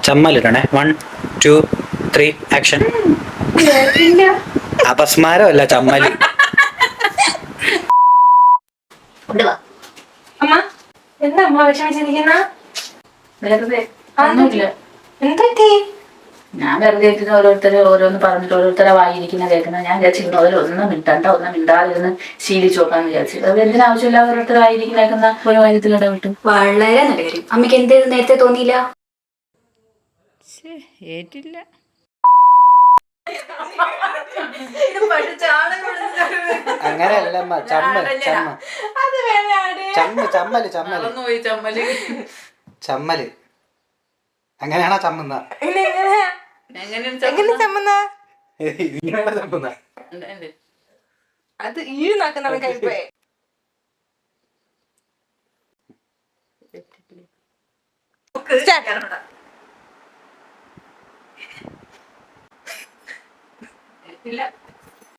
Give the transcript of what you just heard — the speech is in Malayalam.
ചമ്മലിടണേ. 1 2 3 ആക്ഷൻ. അപസ്മാരമല്ല, ചമ്മല്. അമ്മ എന്താ അമ്മ വിഷമിച്ചിരിക്കുന്ന? വെറുതെ ഒന്നുമില്ല. എന്തൊക്കെ? ഞാൻ വെറുതെ ഓരോരുത്തർ ഓരോന്ന് പറഞ്ഞിട്ട് ഓരോരുത്തരെ വായിരിക്കുന്ന കേൾക്കുന്നത്. ഞാൻ വിചാരിച്ചിരുന്നു അവരൊന്നും മിണ്ടണ്ട, ഒന്നും മിണ്ടാതിരുന്ന് ശീലിച്ചു നോക്കാന്ന് വിചാരിച്ചു. അത് എന്തിനാവശ്യമില്ല ഓരോരുത്തർ വായിരിക്കുന്ന കേൾക്കുന്ന ഒരു കാര്യത്തിൽ ഇടപെട്ടു. വളരെ നല്ല കാര്യം. അമ്മയ്ക്ക് എന്തേലും നേരത്തെ തോന്നിയില്ല? ഏറ്റില്ല. അങ്ങനെയല്ല ചമ്മല്. അങ്ങനെയാണോ ചമ്മുന്ന? അത് ഈഴുന്നാക്കുന്ന കൈപ്പേ. ഇല്ല.